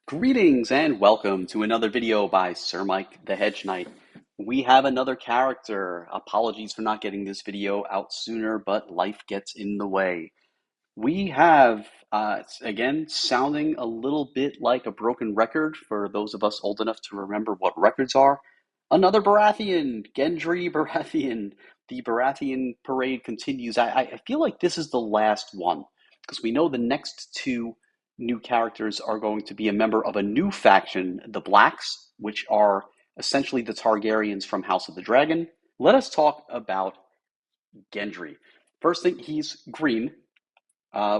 Greetings and welcome to another video by Sir Mike the Hedge Knight. We have another character. Apologies for not getting this video out sooner, but life gets in the way. We have, again, sounding a little bit like a broken record for those of us old enough to remember what records are. Another Baratheon, Gendry Baratheon. The Baratheon parade continues. I feel like this is the last one because we know the next two new characters are going to be a member of a new faction, the Blacks, which are essentially the Targaryens from House of the Dragon. Let us talk about Gendry. First thing, he's green,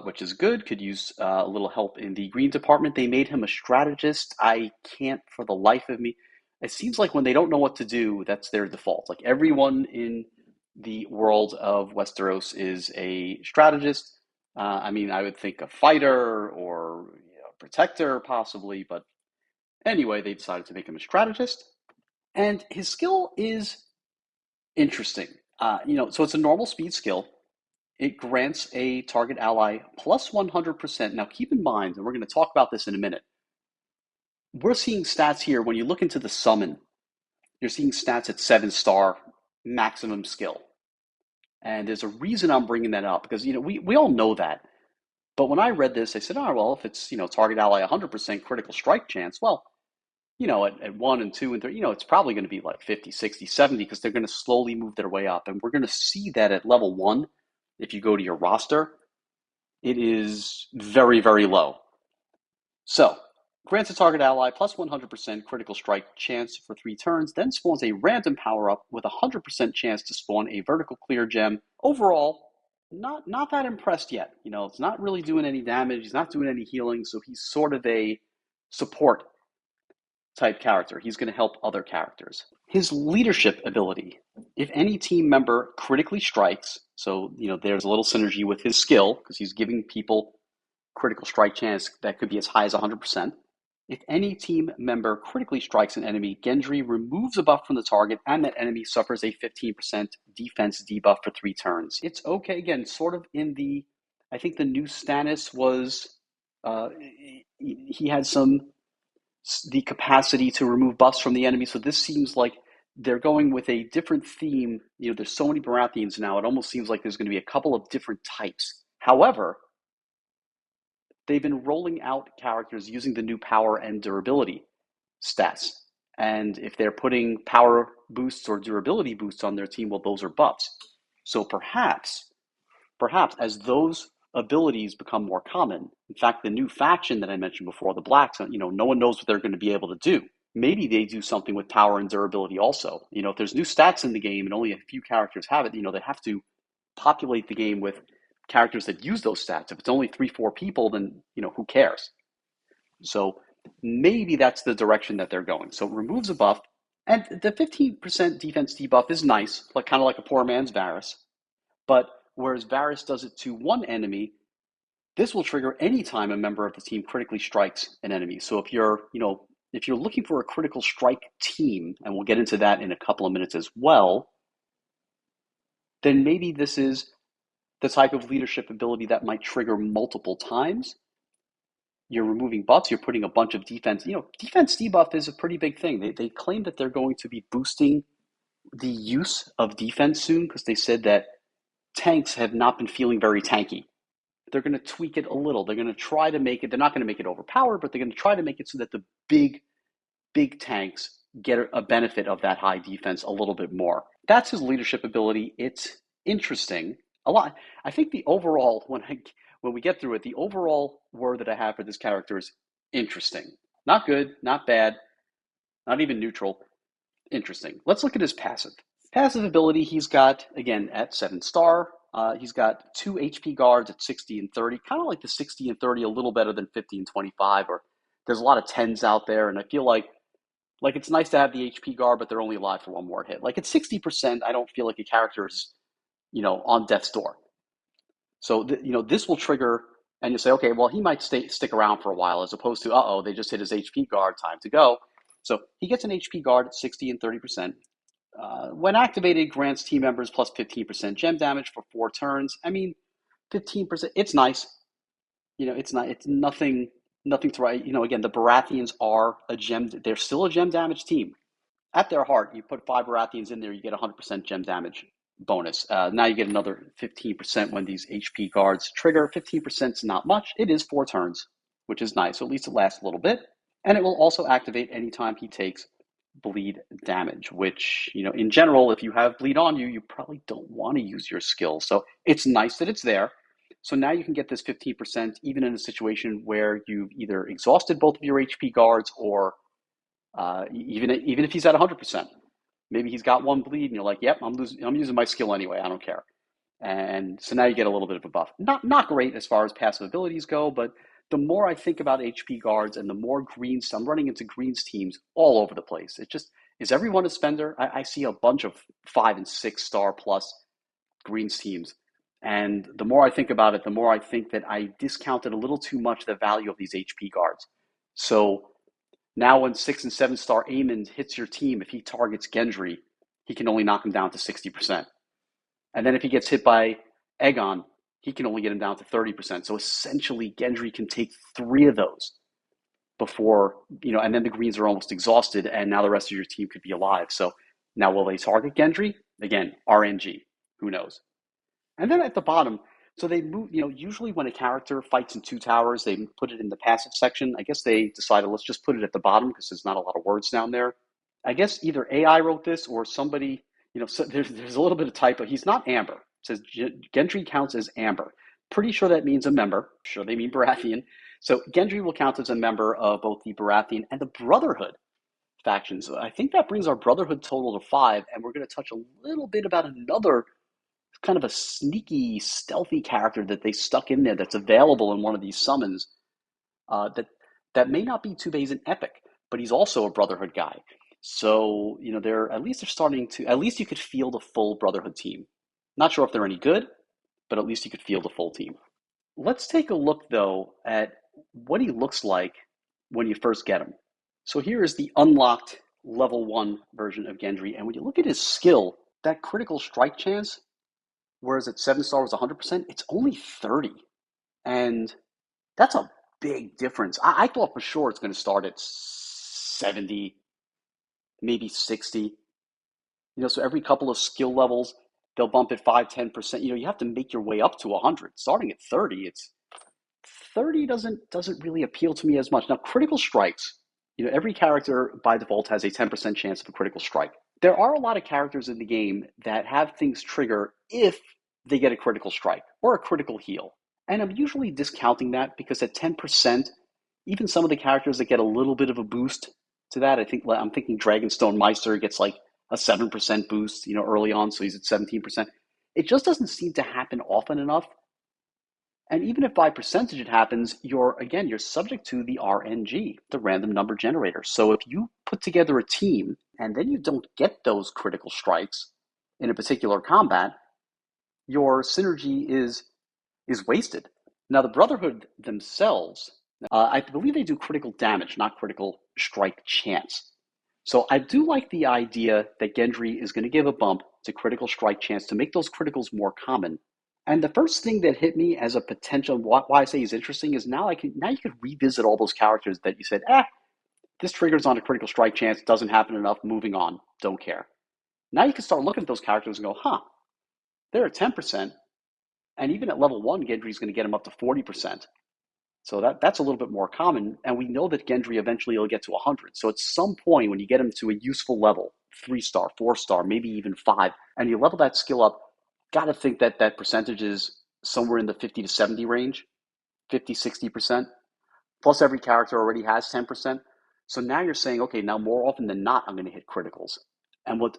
which is good. Could use a little help in the green department. They made him a strategist. I can't for the life of me. It seems like when they don't know what to do, that's their default. Like everyone in the world of Westeros is a strategist. I would think a fighter or protector possibly, but anyway, they decided to make him a strategist. And his skill is interesting. So it's a normal speed skill. It grants a target ally plus 100%. Now, keep in mind, and we're going to talk about this in a minute, we're seeing stats here. When you look into the summon, you're seeing stats at 7-star maximum skill. And there's a reason I'm bringing that up because, we all know that. But when I read this, I said, oh, well, if it's, target ally 100% critical strike chance, well, at 1 and 2 and 3, it's probably going to be like 50, 60, 70 because they're going to slowly move their way up. And we're going to see that at level 1. If you go to your roster, it is very, very low. So, grants a target ally plus 100% critical strike chance for 3 turns, then spawns a random power-up with a 100% chance to spawn a vertical clear gem. Overall, not that impressed yet. It's not really doing any damage. He's not doing any healing, so he's sort of a support type character. He's going to help other characters. His leadership ability. If any team member critically strikes, so there's a little synergy with his skill because he's giving people critical strike chance that could be as high as 100%. If any team member critically strikes an enemy, Gendry removes a buff from the target and that enemy suffers a 15% defense debuff for 3 turns. It's okay, again, sort of I think the new Stannis was, he had the capacity to remove buffs from the enemy. So this seems like they're going with a different theme. There's so many Baratheons now, it almost seems like there's going to be a couple of different types. However, they've been rolling out characters using the new power and durability stats. And if they're putting power boosts or durability boosts on their team, well, those are buffs. So perhaps as those abilities become more common. In fact, the new faction that I mentioned before, the Blacks, no one knows what they're going to be able to do. Maybe they do something with power and durability also. If there's new stats in the game and only a few characters have it, they have to populate the game with characters that use those stats. If it's only 3-4 people, then, who cares? So maybe that's the direction that they're going. So it removes a buff, and the 15% defense debuff is nice, kind of like a poor man's Varys. But whereas Varys does it to one enemy, this will trigger any time a member of the team critically strikes an enemy. So if you're looking for a critical strike team, and we'll get into that in a couple of minutes as well, then maybe this is the type of leadership ability that might trigger multiple times. You're removing buffs, you're putting a bunch of defense. Defense debuff is a pretty big thing. They claim that they're going to be boosting the use of defense soon because they said that tanks have not been feeling very tanky. They're going to tweak it a little. They're going to try to make it, they're not going to make it overpowered, but they're going to try to make it so that the big tanks get a benefit of that high defense a little bit more. That's his leadership ability. It's interesting. A lot. I think the overall, when we get through it, the overall word that I have for this character is interesting. Not good, not bad, not even neutral. Interesting. Let's look at his passive. Passive ability, he's got, again, at 7-star, he's got 2 HP guards at 60 and 30, kind of like the 60 and 30, a little better than 50 and 25, or there's a lot of 10s out there, and I feel like it's nice to have the HP guard, but they're only alive for one more hit. Like at 60%, I don't feel like a character is, on death's door. So, this will trigger, and you say, okay, well, he might stick around for a while, as opposed to, they just hit his HP guard, time to go. So he gets an HP guard at 60 and 30%. When activated, grants team members plus 15% gem damage for 4 turns. 15%, it's nice. It's nothing Nothing to write. Again, the Baratheons are they're still a gem damage team. At their heart, you put 5 Baratheons in there, you get 100% gem damage bonus. Now you get another 15% when these HP guards trigger. 15% is not much. It is 4 turns, which is nice. So at least it lasts a little bit. And it will also activate anytime he takes bleed damage, which, in general, if you have bleed on you, you probably don't want to use your skill. So it's nice that it's there. So now you can get this 15% even in a situation where you've either exhausted both of your HP guards or even if he's at 100%, maybe he's got 1 bleed, and you're like, "Yep, I'm using my skill anyway. I don't care." And so now you get a little bit of a buff. Not great as far as passive abilities go, but the more I think about HP guards and the more greens, I'm running into greens teams all over the place. It just is everyone a spender. I see a bunch of 5 and 6 star plus greens teams. And the more I think about it, the more I think that I discounted a little too much the value of these HP guards. So now when 6 and 7 star Aemond hits your team, if he targets Gendry, he can only knock him down to 60%. And then if he gets hit by Aegon, he can only get him down to 30%. So essentially, Gendry can take 3 of those before, and then the greens are almost exhausted, and now the rest of your team could be alive. So now will they target Gendry? Again, RNG. Who knows? And then at the bottom, so they move, usually when a character fights in 2 towers, they put it in the passive section. I guess they decided, let's just put it at the bottom because there's not a lot of words down there. I guess either AI wrote this or somebody, so there's a little bit of typo. He's not Amber. It says Gendry counts as Amber. Pretty sure that means a member. Sure, they mean Baratheon. So Gendry will count as a member of both the Baratheon and the Brotherhood factions. I think that brings our Brotherhood total to 5, and we're going to touch a little bit about another kind of a sneaky, stealthy character that they stuck in there that's available in one of these summons. That may not be too bad. He's an epic, but he's also a Brotherhood guy. So they're starting to. At least you could field a full Brotherhood team. Not sure if they're any good, but at least you could field a full team. Let's take a look though at what he looks like when you first get him. So here is the unlocked level 1 version of Gendry, and when you look at his skill, that critical strike chance, whereas at 7 star was 100%, it's only 30. And that's a big difference. I thought for sure it's going to start at 70, maybe 60. So every couple of skill levels, they'll bump it 5, 10%. You have to make your way up to 100. Starting at 30, 30 doesn't really appeal to me as much. Now, critical strikes, every character by default has a 10% chance of a critical strike. There are a lot of characters in the game that have things trigger if they get a critical strike or a critical heal. And I'm usually discounting that because at 10%, even some of the characters that get a little bit of a boost to that, I'm thinking Dragonstone Meister gets like a 7% boost, early on, so he's at 17%. It just doesn't seem to happen often enough. And even if by percentage it happens, you're subject to the RNG, the random number generator. So if you put together a team and then you don't get those critical strikes in a particular combat, your synergy is wasted. Now, the Brotherhood themselves, I believe they do critical damage, not critical strike chance. So I do like the idea that Gendry is going to give a bump to critical strike chance to make those criticals more common. And the first thing that hit me as a potential, why I say he's interesting, is now you could revisit all those characters that you said, this triggers on a critical strike chance, doesn't happen enough, moving on, don't care. Now you can start looking at those characters and go, they're at 10%, and even at level 1, Gendry's going to get them up to 40%. So that's a little bit more common, and we know that Gendry eventually will get to 100. So at some point, when you get him to a useful level, 3-star, 4-star, maybe even 5, and you level that skill up, got to think that percentage is somewhere in the 50 to 70 range, 50, 60%. Plus every character already has 10%. So now you're saying, okay, now more often than not, I'm going to hit criticals. And what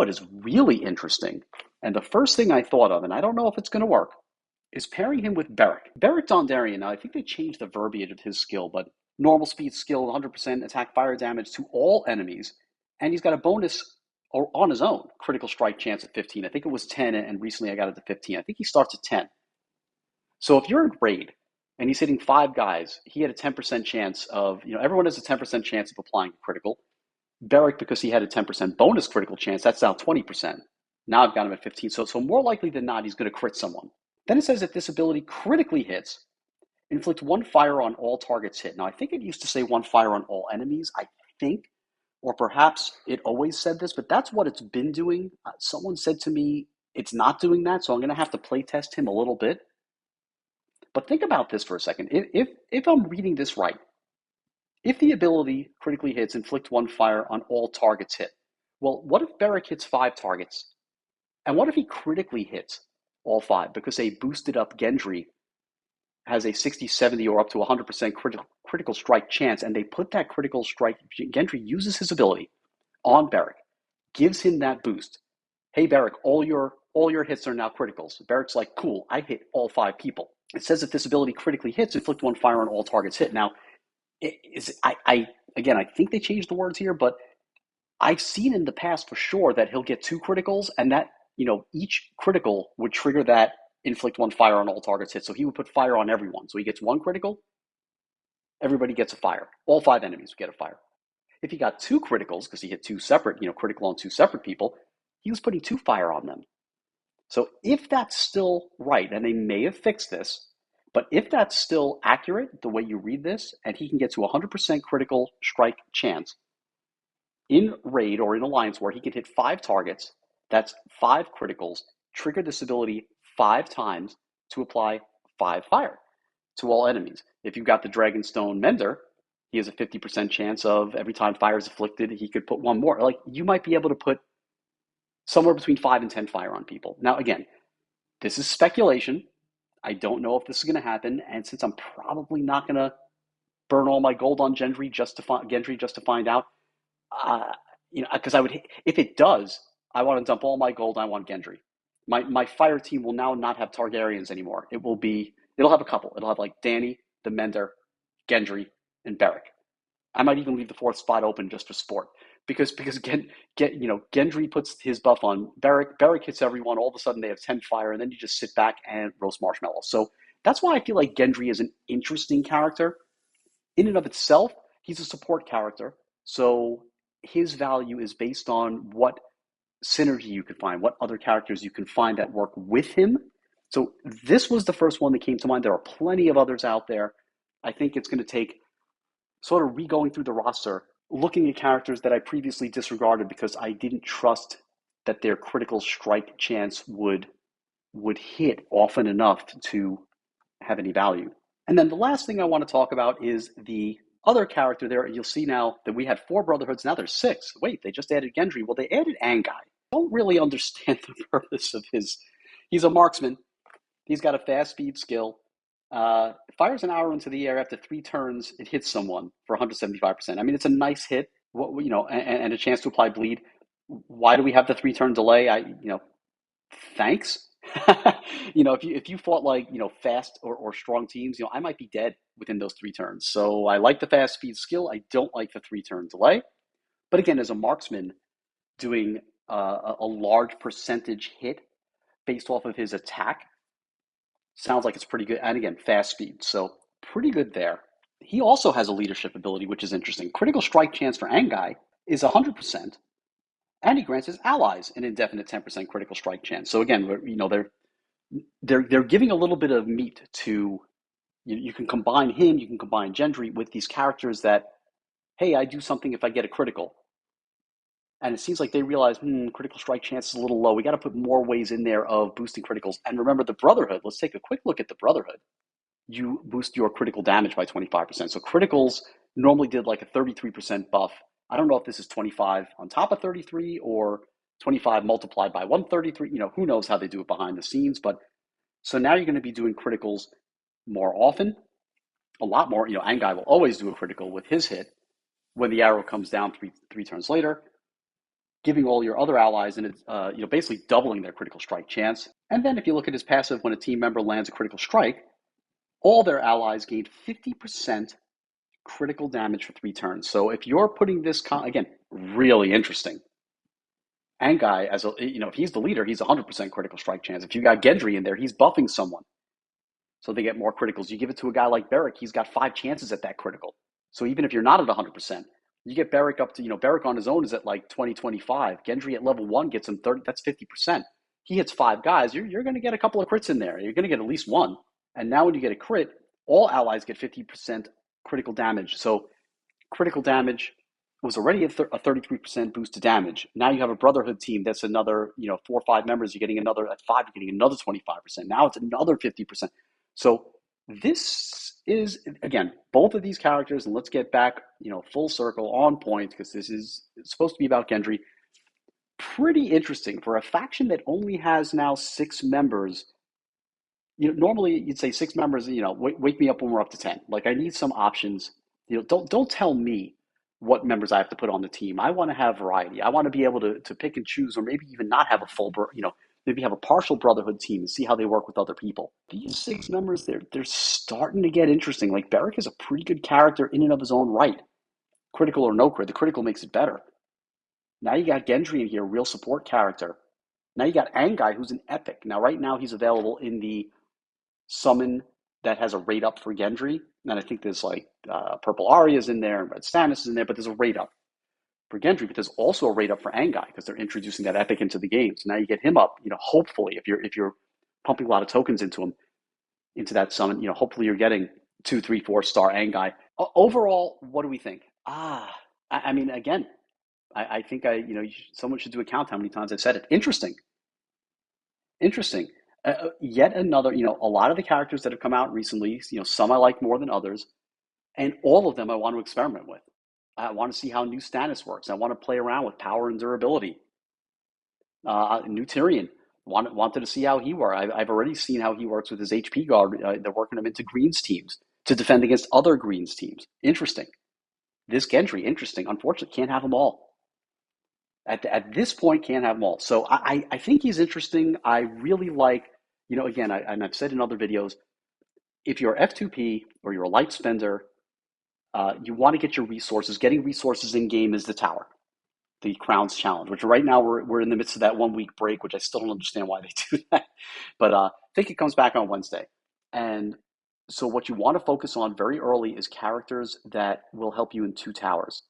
is really interesting, and the first thing I thought of, and I don't know if it's going to work, is pairing him with Beric. Beric Dondarrion, now I think they changed the verbiage of his skill, but normal speed skill, 100% attack fire damage to all enemies, and he's got a bonus or on his own critical strike chance at 15. I think it was 10, and recently I got it to 15. I think he starts at 10. So if you're in raid and he's hitting 5 guys, he had a 10% chance of, everyone has a 10% chance of applying a critical. Beric, because he had a 10% bonus critical chance, that's now 20%. Now I've got him at 15. So more likely than not, he's going to crit someone. Then it says if this ability critically hits, Inflict one fire on all targets hit. Now, I think it used to say one fire on all enemies, I think, or perhaps it always said this, but that's what it's been doing. Someone said to me it's not doing that, so I'm going to have to play test him a little bit. But think about this for a second. If I'm reading this right, if the ability critically hits, inflict one fire on all targets hit. Well, what if Beric hits 5 targets? And what if he critically hits all 5? Because a boosted up Gendry has a 60, 70, or up to 100% critical strike chance, and they put that critical strike. Gendry uses his ability on Beric, gives him that boost. Hey, Beric, all your hits are now criticals. Beric's like, cool, I hit all 5 people. It says if this ability critically hits, inflict one fire on all targets hit. Now, again, I think they changed the words here, but I've seen in the past for sure that he'll get 2 criticals, and that each critical would trigger that inflict one fire on all targets hit. So he would put fire on everyone. So he gets 1 critical, everybody gets a fire. All 5 enemies would get a fire. If he got 2 criticals, because he hit 2 separate, critical on 2 separate people, he was putting 2 fire on them. So if that's still right, and they may have fixed this, but if that's still accurate, the way you read this, and he can get to 100% critical strike chance in raid or in alliance war, he can hit 5 targets, that's 5 criticals, trigger this ability 5 times to apply 5 fire to all enemies. If you've got the Dragonstone Mender, he has a 50% chance of every time fire is afflicted, he could put 1 more. Like, you might be able to put somewhere between 5 and 10 fire on people. Now, again, this is speculation. I don't know if this is going to happen, and since I'm probably not going to burn all my gold on Gendry just to find out, because I would, if it does, I want to dump all my gold. I want Gendry. My fire team will now not have Targaryens anymore. It'll have a couple. It'll have like Dany, the Mender, Gendry, and Beric. I might even leave the 4th spot open just for sport, because Gendry puts his buff on Beric. Beric hits everyone. All of a sudden they have 10 fire, and then you just sit back and roast marshmallows. So that's why I feel like Gendry is an interesting character. In and of itself, he's a support character, so his value is based on what synergy you can find, what other characters you can find that work with him. So this was the first one that came to mind. There are plenty of others out there. I think it's going to take sort of re-going through the roster, looking at characters that I previously disregarded because I didn't trust that their critical strike chance would hit often enough to have any value. And then the last thing I want to talk about is the other character there. You'll see now that we had 4 Brotherhoods, now there's 6. Wait, they just added Gendry. Well, they added Anguy. I don't really understand the purpose of his. He's a marksman. He's got a fast speed skill. Fires an arrow into the air after 3 turns. It hits someone for 175%. I mean, it's a nice hit. And a chance to apply bleed. Why do we have the 3-turn delay? Thanks. If you fought like fast or strong teams, I might be dead within those 3 turns. So I like the fast speed skill. I don't like the 3-turn delay. But again, as a marksman, doing a large percentage hit based off of his attack sounds like it's pretty good. And again, fast speed, so pretty good there. He also has a leadership ability, which is interesting. Critical strike chance for Anguy is 100%. And he grants his allies an indefinite 10% critical strike chance. So again, they're giving a little bit of meat to. You can combine him, you can combine Gendry with these characters that, hey, I do something if I get a critical. And it seems like they realize, critical strike chance is a little low. We got to put more ways in there of boosting criticals. And remember the Brotherhood. Let's take a quick look at the Brotherhood. You boost your critical damage by 25%. So criticals normally did like a 33% buff. I don't know if this is 25 on top of 33 or 25 multiplied by 133. Who knows how they do it behind the scenes. But so now you're going to be doing criticals more often, a lot more. Anguy will always do a critical with his hit when the arrow comes down three turns later, giving all your other allies and basically doubling their critical strike chance. And then if you look at his passive, when a team member lands a critical strike, all their allies gained 50% critical damage for 3 turns. So if you're putting this, again, really interesting. Anguy, if he's the leader, he's 100% critical strike chance. If you got Gendry in there, he's buffing someone, so they get more criticals. You give it to a guy like Beric, he's got 5 chances at that critical. So even if you're not at 100%, you get Beric up to, Beric on his own is at like 20, 25. Gendry at level 1 gets him 30. That's 50%. He hits 5 guys. You're going to get a couple of crits in there. You're going to get at least 1. And now when you get a crit, all allies get 50% critical damage. So critical damage was already a 33% boost to damage. Now you have a Brotherhood team that's another, 4 or 5 members. You're getting another at 5. You're getting another 25%. Now it's another 50%. So this is again both of these characters, and let's get back, full circle on point because this is supposed to be about Gendry. Pretty interesting for a faction that only has now 6 members. Normally you'd say 6 members. Wake me up when we're up to 10. Like I need some options. Don't tell me what members I have to put on the team. I want to have variety. I want to be able to pick and choose, or maybe even not have a maybe have a partial Brotherhood team and see how they work with other people. These 6 members, they're starting to get interesting. Like Beric is a pretty good character in and of his own right. Critical or no crit, the critical makes it better. Now you got Gendry in here, real support character. Now you got Anguy, who's an epic. Now right now he's available in the summon that has a rate up for Gendry. And I think there's like Purple Arya's in there and Red Stannis is in there, but there's a rate up for Gendry, but there's also a rate up for Anguy because they're introducing that epic into the game. So now you get him up, hopefully if you're pumping a lot of tokens into him, into that summon, hopefully you're getting 2, 3, 4 star Anguy. Overall, what do we think? I mean, again, I think someone should do a count how many times I've said it. Interesting. Interesting. Yet another, a lot of the characters that have come out recently, some I like more than others, and all of them I want to experiment with. I want to see how new Stannis works. I want to play around with power and durability. New Tyrion, wanted to see how he works. I've already seen how he works with his HP guard. They're working him into Greens teams to defend against other Greens teams. Interesting. This Gendry, interesting. Unfortunately, can't have them all. At this point, can't have them all. So I think he's interesting. I really like, again, and I've said in other videos, if you're F2P or you're a light spender, you want to get your resources. Getting resources in game is the tower, the Crowns Challenge, which right now we're in the midst of that 1 week break, which I still don't understand why they do that. But I think it comes back on Wednesday. And so what you want to focus on very early is characters that will help you in 2 towers.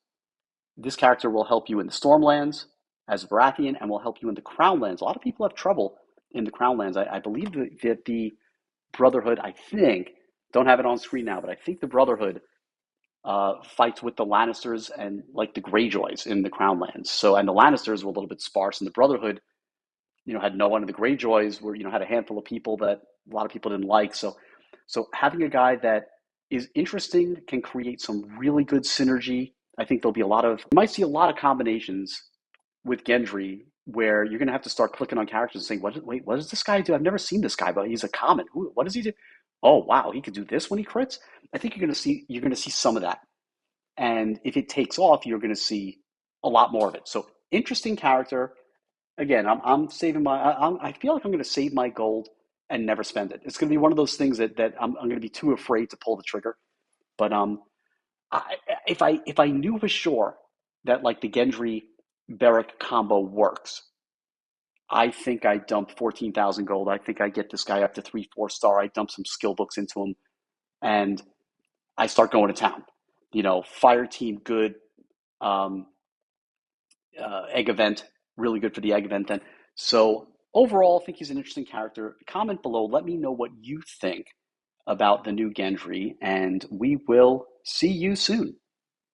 This character will help you in the Stormlands as a Baratheon and will help you in the Crownlands. A lot of people have trouble in the Crownlands. I believe that the Brotherhood, I think, don't have it on screen now, but I think the Brotherhood fights with the Lannisters and like the Greyjoys in the Crownlands. So, and the Lannisters were a little bit sparse, and the Brotherhood, had no one. Of the Greyjoys were, had a handful of people that a lot of people didn't like. So having a guy that is interesting can create some really good synergy. I think you might see a lot of combinations with Gendry where you're going to have to start clicking on characters and saying, what does this guy do? I've never seen this guy, but he's a common. What does he do? Oh, wow, he could do this when he crits. I think you're going to see some of that. And if it takes off, you're going to see a lot more of it. So interesting character. Again, I'm saving I feel like I'm going to save my gold and never spend it. It's going to be one of those things that I'm going to be too afraid to pull the trigger. But if I knew for sure that like the Gendry Beric combo works, I think I dump 14,000 gold. I think I get this guy up to 3, 4 star. I dump some skill books into him, and I start going to town. Fire team good, um, egg event really good for the egg event. Then, so overall, I think he's an interesting character. Comment below. Let me know what you think about the new Gendry, and we will see you soon.